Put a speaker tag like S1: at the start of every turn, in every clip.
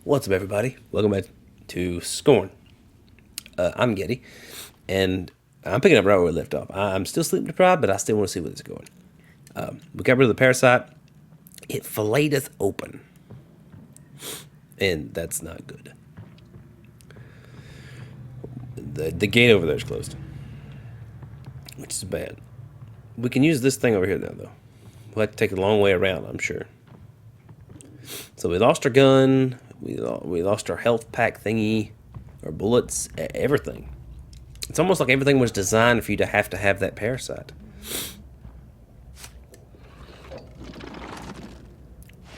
S1: What's up, everybody? Welcome back to Scorn. I'm Getty, and I'm picking up right where we left off. I'm still sleep deprived, but I still want to see where this is going. We got rid of the parasite. It filleted us open, and that's not good. The gate over there is closed, which is bad. We can use this thing over here now, though. We'll have to take a long way around, I'm sure. So we lost our gun. We lost our health pack thingy, our bullets, everything. It's almost like everything was designed for you to have that parasite.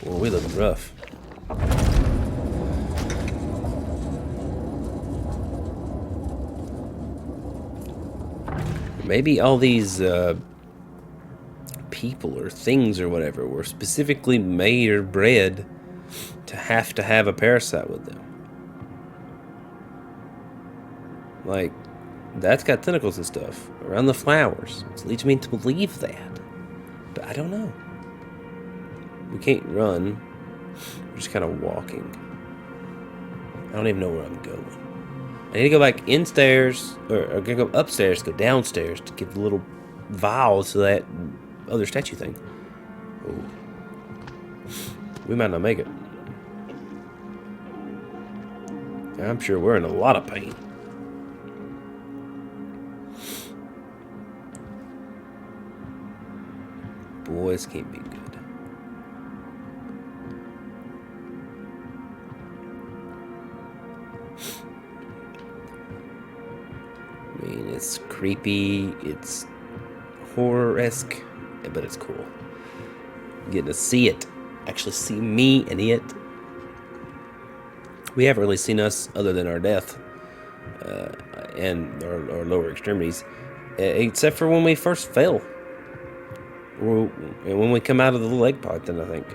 S1: Well, we looking rough. Maybe all these people or things or whatever were specifically made or bred to have a parasite with them. Like, that's got tentacles and stuff around the flowers, which leads me to believe that. But I don't know. We can't run. We're just kind of walking. I don't even know where I'm going. I need to go back instairs, or go upstairs, go downstairs to get the little vials to that other statue thing. Oh. We might not make it. I'm sure we're in a lot of pain. Boys can't be good. I mean, it's creepy, it's horror-esque, but it's cool. Getting to see it. Actually see me and it. We haven't really seen us other than our death and our lower extremities, except for when we first fell. And when we come out of the little egg pod thing, I think.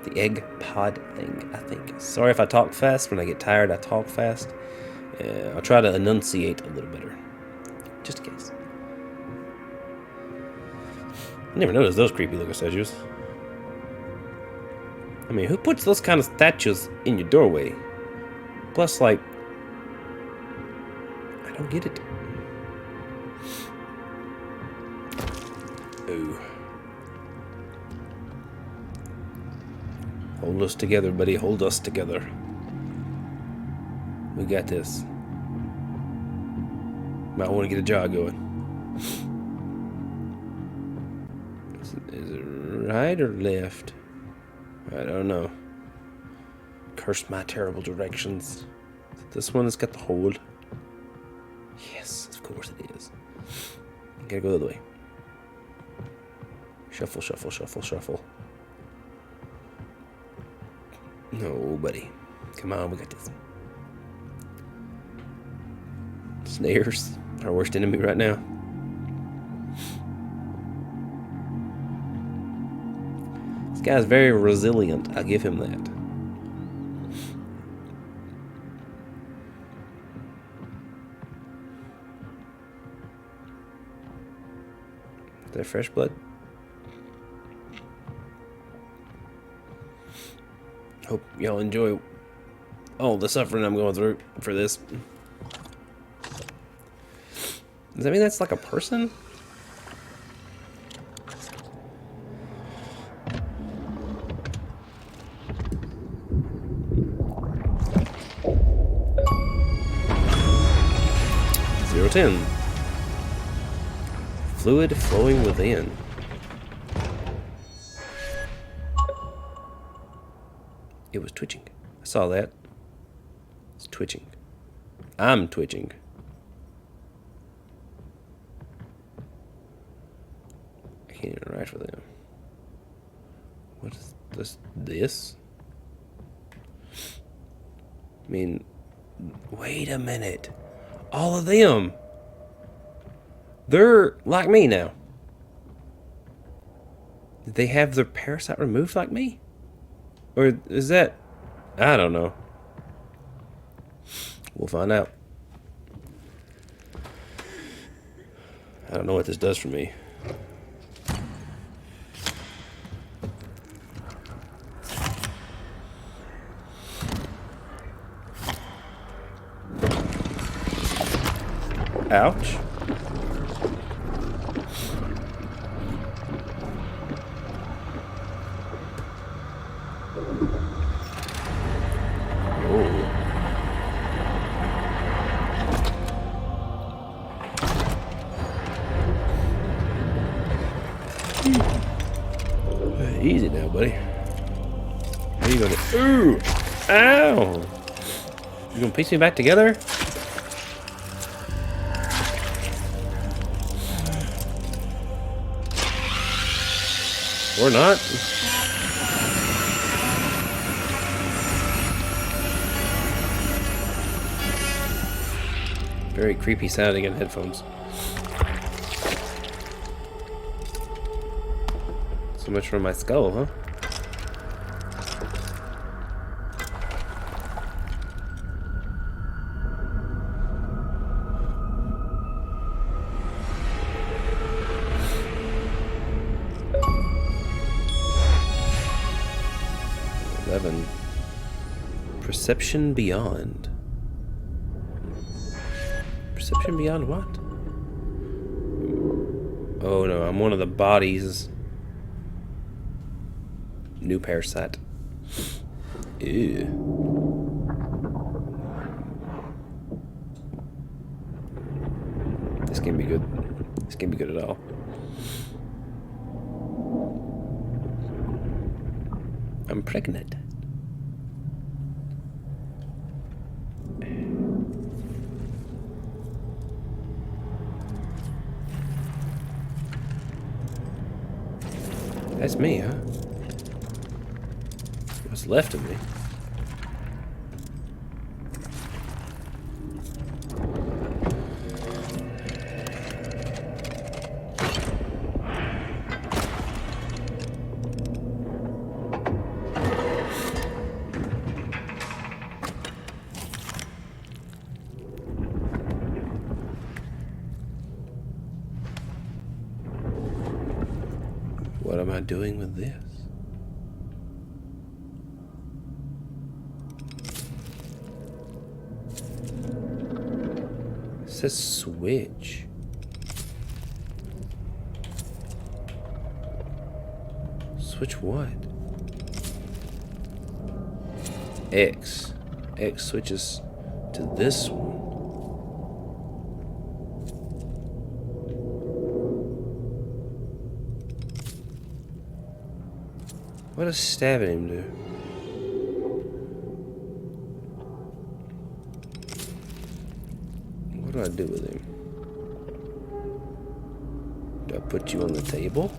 S1: The egg pod thing, I think. Sorry if I talk fast. When I get tired, I talk fast. I'll try to enunciate a little better. Just in case. I never noticed those creepy looking statues. I mean, who puts those kind of statues in your doorway? Plus, like, I don't get it. Ooh. Hold us together, buddy. Hold us together. We got this. Might want to get a jog going. Is it right or left? I don't know. Curse my terrible directions. Is it this one that's got the hole? Yes, of course it is. Gotta go the other way. Shuffle, shuffle, shuffle, shuffle. No, buddy. Come on, we got this. Snares, our worst enemy right now. This guy's very resilient. I'll give him that. Is that fresh blood? Hope y'all enjoy all the suffering I'm going through for this. Does that mean that's like a person? Zero 10. Fluid flowing within. It was twitching. I saw that. It's twitching. I'm twitching. I can't interact with them. What is this? I mean, wait a minute. All of them. They're like me now. Did they have their parasite removed like me? Or is that... I don't know. We'll find out. I don't know what this does for me. Ouch. Easy now, buddy. How you gonna? Ooh! Ow! You gonna piece me back together? Or not? Very creepy sounding in headphones. So much for my skull, huh? Perception beyond. Perception beyond what? Oh no, I'm one of the bodies. New parasite. Ew. This can't be good. This can't be good at all. I'm pregnant. That's me, huh? What's left of me? What am I doing with this? It says switch. Switch what? X. X switches to this one. What does stabbing him do? What do I do with him? Do I put you on the table?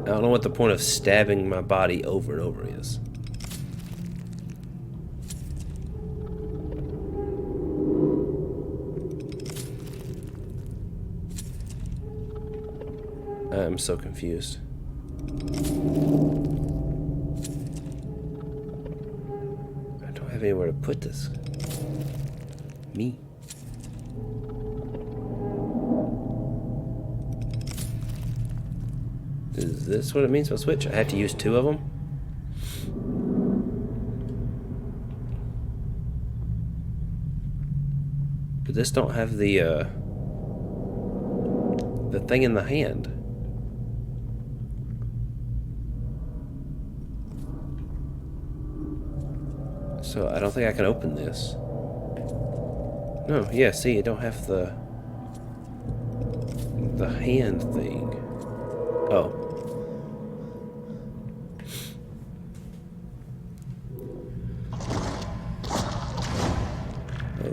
S1: I don't know what the point of stabbing my body over and over is. I'm so confused. I don't have anywhere to put this. Me. Is this what it means by switch? I had to use two of them? But this don't have the thing in the hand. So I don't think I can open this. No, yeah, see, it don't have the hand thing. Oh.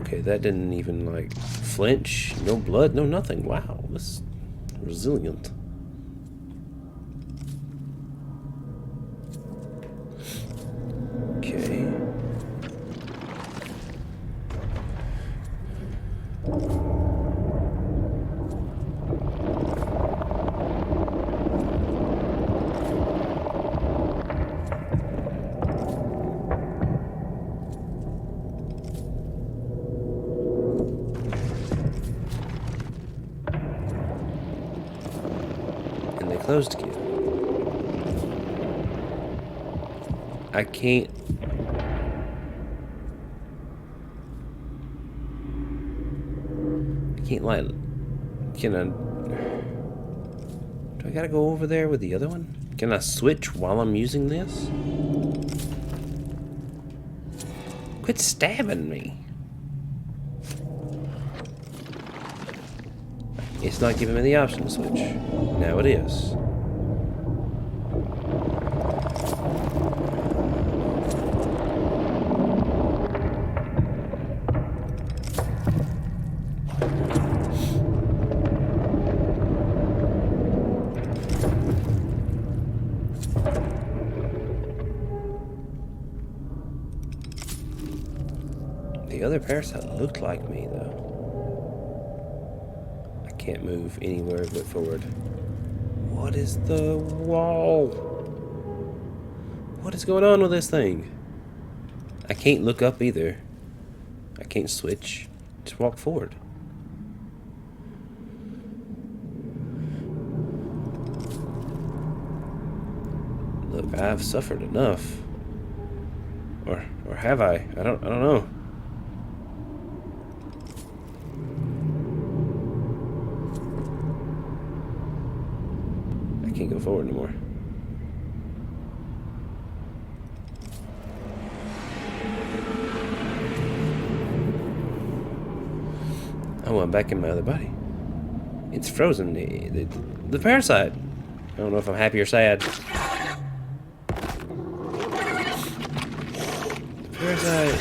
S1: Okay, that didn't even, like, flinch. No blood, no nothing. Wow, this is resilient. Okay. Closed again. I can't. can't like... Can I... Do I gotta go over there with the other one? Can I switch while I'm using this? Quit stabbing me. It's not giving me the option to switch. Now it is. The other parasite looked like me, though. I can't move anywhere but forward. What is the wall? What is going on with this thing? I can't look up either. I can't switch. Just walk forward. Look, I've suffered enough. Or have I? I don't know. I can't go forward anymore. Oh, I'm back in my other body. It's frozen. The parasite. I don't know if I'm happy or sad. The parasite.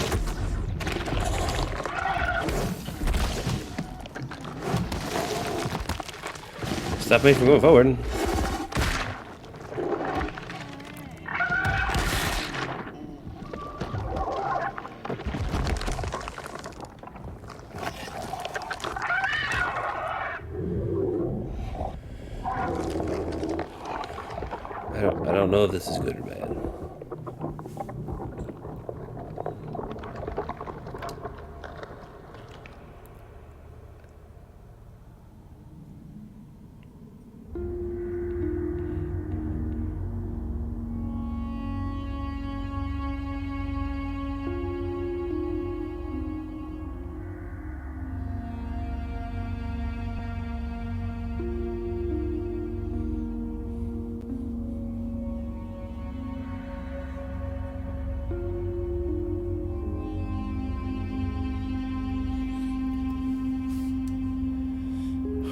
S1: Stop me from going forward. I don't know if this is good or bad.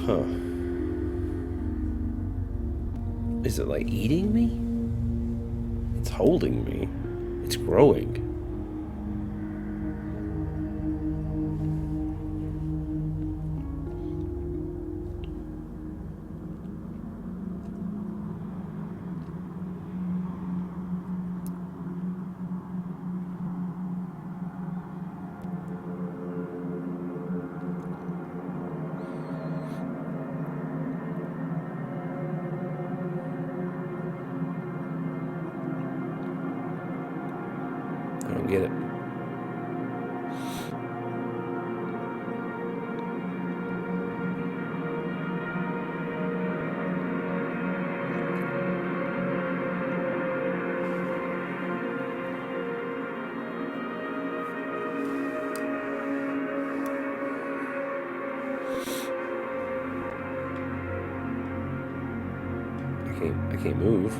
S1: Huh. Is it like eating me? It's holding me. It's growing. I don't get it. I can't move.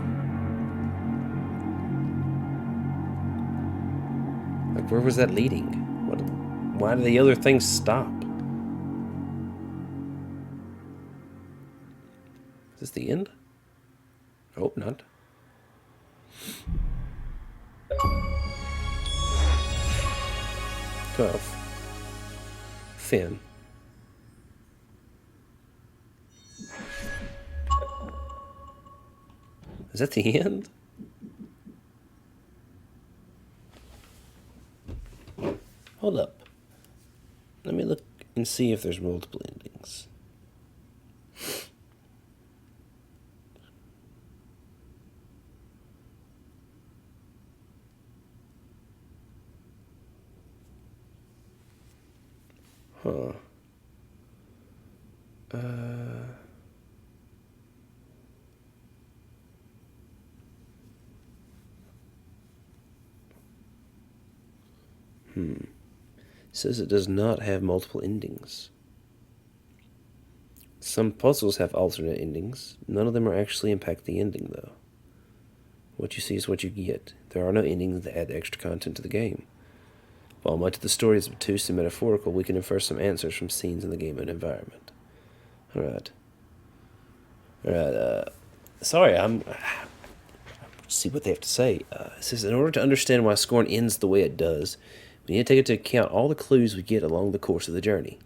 S1: Like, where was that leading? Why did the other things stop? Is this the end? I hope not. Tough. Finn. Is that the end? Hold up. Let me look and see if there's multiple endings. Huh. It says it does not have multiple endings. Some puzzles have alternate endings. None of them are actually impact the ending, though. What you see is what you get. There are no endings that add extra content to the game. While much of the story is obtuse and metaphorical, we can infer some answers from scenes in the game and environment. Alright. Sorry, see what they have to say. It says, in order to understand why Scorn ends the way it does, we need to take into account all the clues we get along the course of the journey.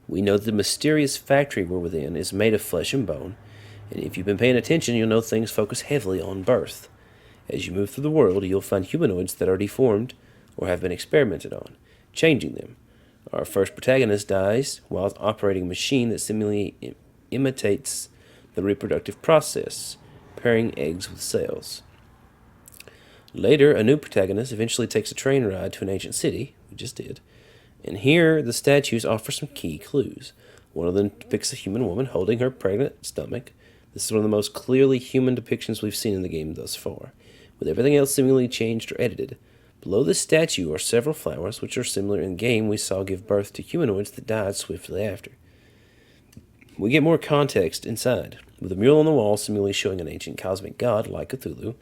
S1: We know that the mysterious factory we're within is made of flesh and bone, and if you've been paying attention, you'll know things focus heavily on birth. As you move through the world, you'll find humanoids that are deformed or have been experimented on, changing them. Our first protagonist dies while operating a machine that seemingly imitates the reproductive process, pairing eggs with cells. Later, a new protagonist eventually takes a train ride to an ancient city, we just did, and here the statues offer some key clues. One of them depicts a human woman holding her pregnant stomach. This is one of the most clearly human depictions we've seen in the game thus far, with everything else seemingly changed or edited. Below this statue are several flowers, which are similar in game we saw give birth to humanoids that died swiftly after. We get more context inside, with a mural on the wall seemingly showing an ancient cosmic god like Cthulhu,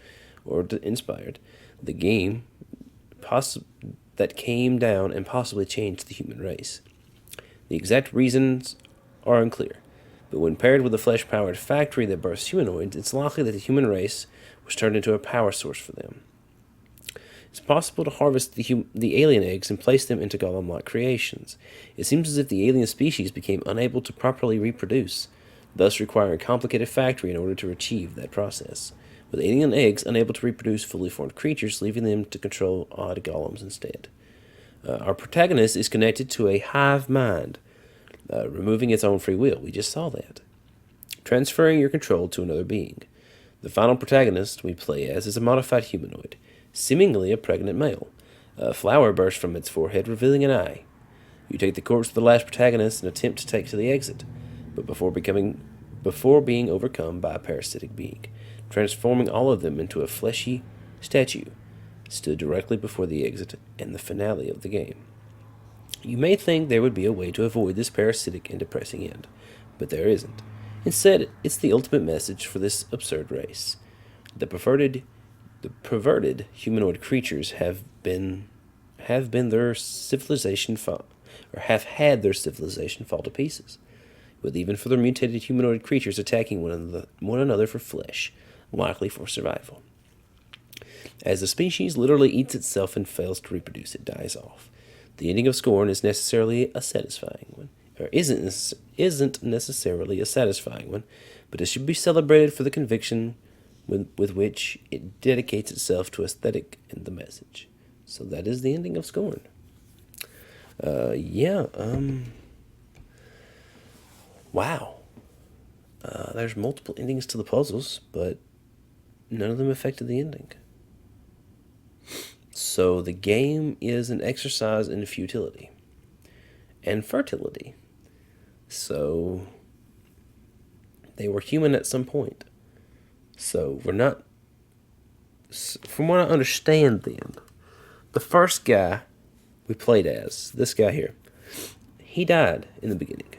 S1: or inspired, the game that came down and possibly changed the human race. The exact reasons are unclear, but when paired with a flesh-powered factory that births humanoids, it's likely that the human race was turned into a power source for them. It's possible to harvest the alien eggs and place them into golem-like creations. It seems as if the alien species became unable to properly reproduce, thus requiring a complicated factory in order to achieve that process, with alien eggs unable to reproduce fully formed creatures, leaving them to control odd golems instead. Our protagonist is connected to a hive mind, removing its own free will. We just saw that. Transferring your control to another being. The final protagonist we play as is a modified humanoid, seemingly a pregnant male. A flower bursts from its forehead, revealing an eye. You take the corpse of the last protagonist and attempt to take to the exit, but before being overcome by a parasitic being, transforming all of them into a fleshy statue, stood directly before the exit and the finale of the game. You may think there would be a way to avoid this parasitic and depressing end, but there isn't. Instead, it's the ultimate message for this absurd race. The perverted humanoid creatures have had their civilization fall to pieces, with even further mutated humanoid creatures attacking one another for flesh, likely for survival. As the species literally eats itself and fails to reproduce, it dies off. The ending of Scorn is necessarily a satisfying one, or isn't necessarily a satisfying one, but it should be celebrated for the conviction with which it dedicates itself to aesthetic and the message. So that is the ending of Scorn. Wow. There's multiple endings to the puzzles, but none of them affected the ending. So the game is an exercise in futility and fertility. So they were human at some point. So we're not, from what I understand then, the first guy we played as, this guy here, he died in the beginning.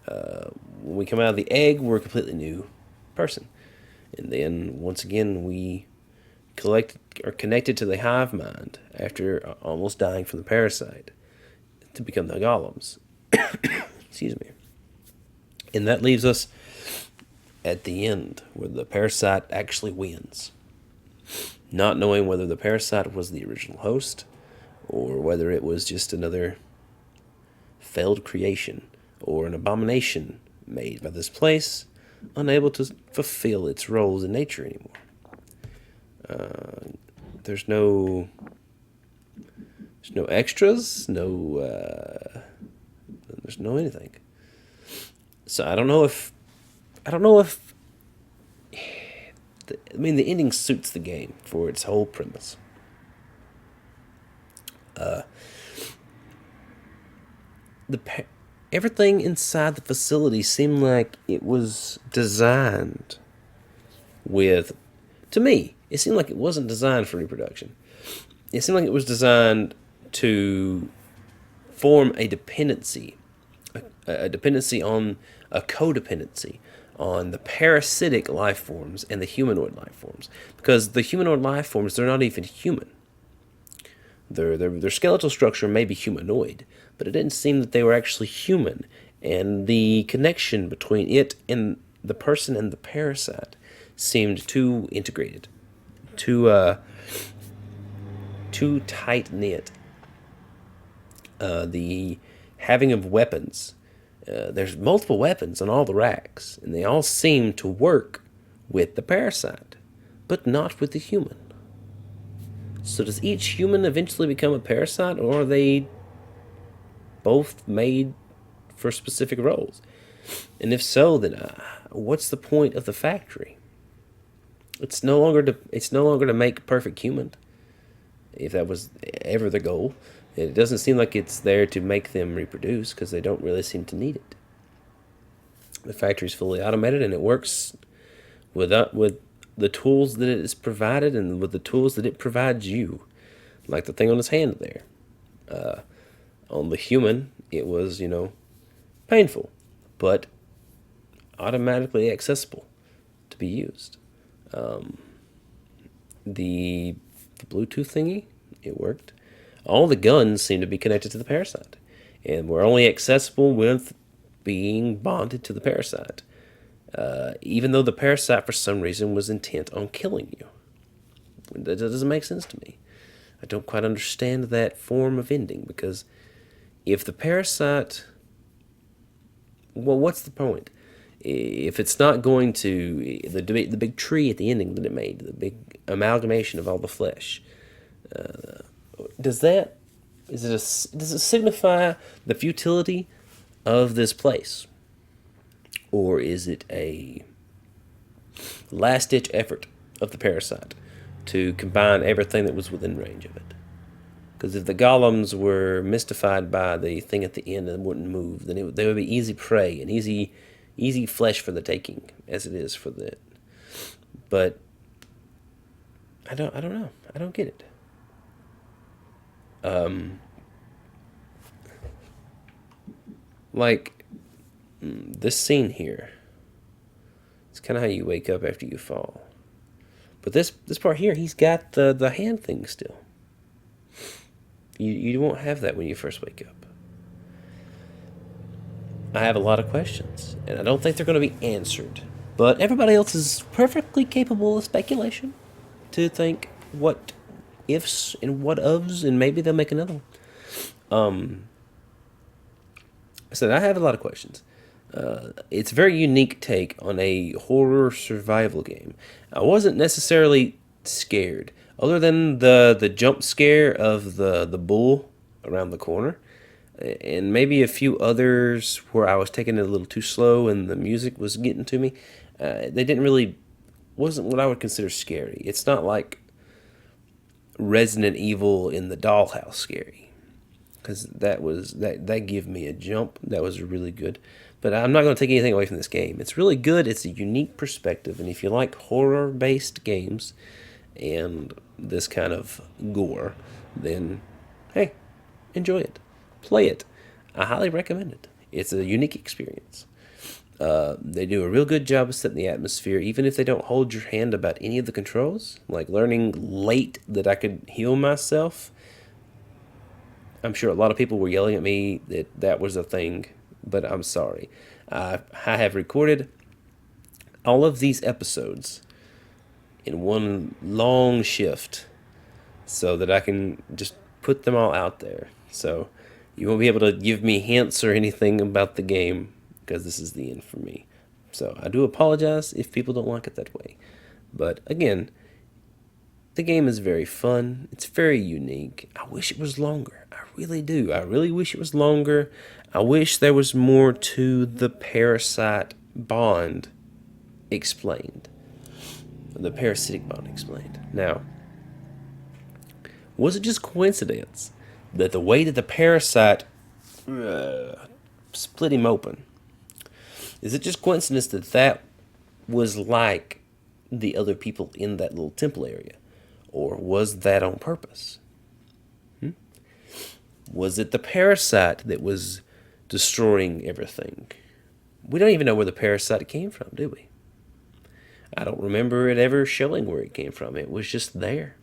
S1: When we come out of the egg, we're a completely new person. And then, once again, we are connected to the hive mind after almost dying from the parasite to become the golems. Excuse me. And that leaves us at the end, where the parasite actually wins. Not knowing whether the parasite was the original host, or whether it was just another failed creation, or an abomination made by this place, unable to fulfill its roles in nature anymore. There's no extras, there's no anything. So I don't know if the ending suits the game for its whole premise. Everything inside the facility seemed like it was designed with, to me, it seemed like it wasn't designed for reproduction. It seemed like it was designed to form a dependency, a dependency on a codependency on the parasitic life forms and the humanoid life forms. Because the humanoid life forms, they're not even human. Their skeletal structure may be humanoid, but it didn't seem that they were actually human. And the connection between it and the person and the parasite seemed too integrated, too tight knit. The having of weapons. There's multiple weapons on all the racks, and they all seem to work with the parasite, but not with the human. So does each human eventually become a parasite, or are they both made for specific roles? And if so, then what's the point of the factory? It's no longer to make perfect human, if that was ever the goal. It doesn't seem like it's there to make them reproduce, because they don't really seem to need it. The factory's fully automated, and it works with the tools that it is provided and with the tools that it provides you. Like the thing on his hand there. On the human, it was, painful, but automatically accessible to be used. The Bluetooth thingy, it worked. All the guns seem to be connected to the parasite, and were only accessible with being bonded to the parasite. Even though the parasite, for some reason, was intent on killing you. That doesn't make sense to me. I don't quite understand that form of ending, because if the parasite... Well, what's the point? If it's not going to... The big tree at the ending that it made, the big amalgamation of all the flesh, does it signify the futility of this place? Or is it a last-ditch effort of the parasite to combine everything that was within range of it? Because if the golems were mystified by the thing at the end and wouldn't move, then they would be easy prey and easy flesh for the taking, as it is for the... But I don't know. I don't get it. Like this scene here. It's kind of how you wake up after you fall. But this part here, he's got the hand thing still. You won't have that when you first wake up. I have a lot of questions, and I don't think they're going to be answered. But everybody else is perfectly capable of speculation to think what ifs and what ofs, and maybe they'll make another one. I said I have a lot of questions. It's a very unique take on a horror survival game. I wasn't necessarily scared, other than the jump scare of the bull around the corner, and maybe a few others where I was taking it a little too slow and the music was getting to me. They wasn't what I would consider scary. It's not like Resident Evil in the dollhouse scary, because that gave me a jump. That was really good. But I'm not going to take anything away from this game. It's really good. It's a unique perspective, and if you like horror-based games and this kind of gore, then hey, enjoy it, play it. I highly recommend it. It's a unique experience. They do a real good job of setting the atmosphere, even if they don't hold your hand about any of the controls. Like learning late that I could heal myself. I'm sure a lot of people were yelling at me that was a thing, but I'm sorry. I have recorded all of these episodes in one long shift so that I can just put them all out there. So you won't be able to give me hints or anything about the game, because this is the end for me. So I do apologize if people don't like it that way. But again, the game is very fun. It's very unique. I wish it was longer. I really do. I really wish it was longer. I wish there was more to the parasite bond explained. The parasitic bond explained. Now, was it just coincidence that the way that the parasite split him open, is it just coincidence that was like the other people in that little temple area? Or was that on purpose? Was it the parasite that was destroying everything. We don't even know where the parasite came from, do we? I don't remember it ever showing where it came from. It was just there.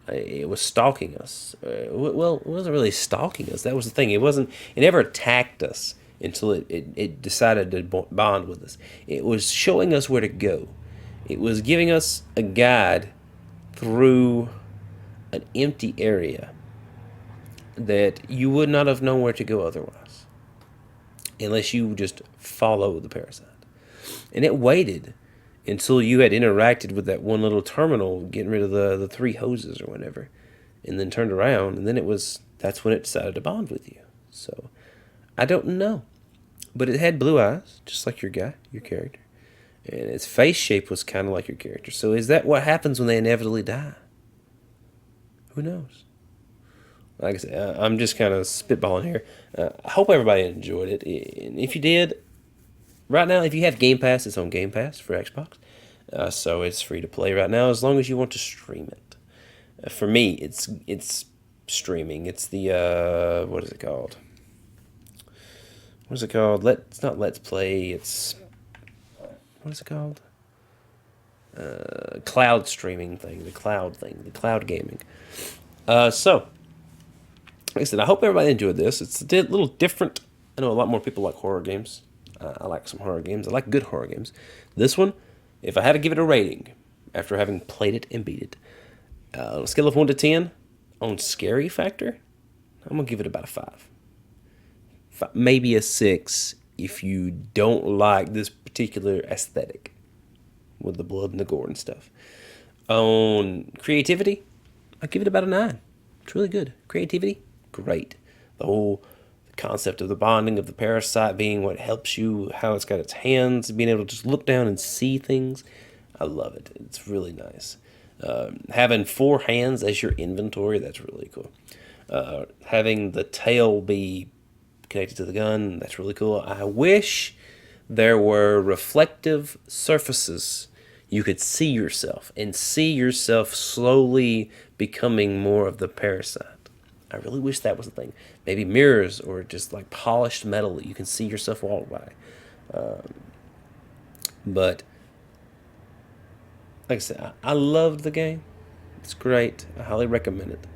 S1: It was stalking us. Well, it wasn't really stalking us. That was the thing. It wasn't. It never attacked us until it decided to bond with us. It was showing us where to go. It was giving us a guide through an empty area that you would not have known where to go otherwise, unless you just follow the parasite. And it waited until you had interacted with that one little terminal, getting rid of the three hoses or whatever, and then turned around, and then that's when it decided to bond with you. So, I don't know. But it had blue eyes, just like your character. And its face shape was kind of like your character. So is that what happens when they inevitably die? Who knows? Like I said, I'm just kind of spitballing here. I hope everybody enjoyed it. And if you did, right now, if you have Game Pass, it's on Game Pass for Xbox. So it's free to play right now as long as you want to stream it. For me, it's streaming. It's the, what is it called? What is it called? It's not Let's Play. It's, what is it called? Cloud streaming thing. The cloud gaming. So, like I said, I hope everybody enjoyed this. It's a little different. I know a lot more people like horror games. I like some horror games. I like good horror games. This one, if I had to give it a rating after having played it and beat it, on a scale of 1 to 10, on scary factor, I'm going to give it about a 5. Maybe a 6 if you don't like this particular aesthetic with the blood and the gore and stuff. On creativity, I give it about a 9. It's really good. Creativity, great. The whole concept of the bonding of the parasite being what helps you, how it's got its hands, being able to just look down and see things. I love it. It's really nice. Having 4 hands as your inventory, that's really cool. Having the tail be connected to the gun, that's really cool. I wish there were reflective surfaces you could see yourself and see yourself slowly becoming more of the parasite. I really wish that was a thing. Maybe mirrors or just like polished metal that you can see yourself walk by. But like I said, I loved the game. It's great. I highly recommend it.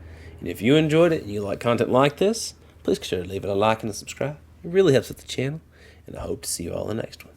S1: And if you enjoyed it and you like content like this, please consider leaving a like and a subscribe. It really helps with the channel. And I hope to see you all in the next one.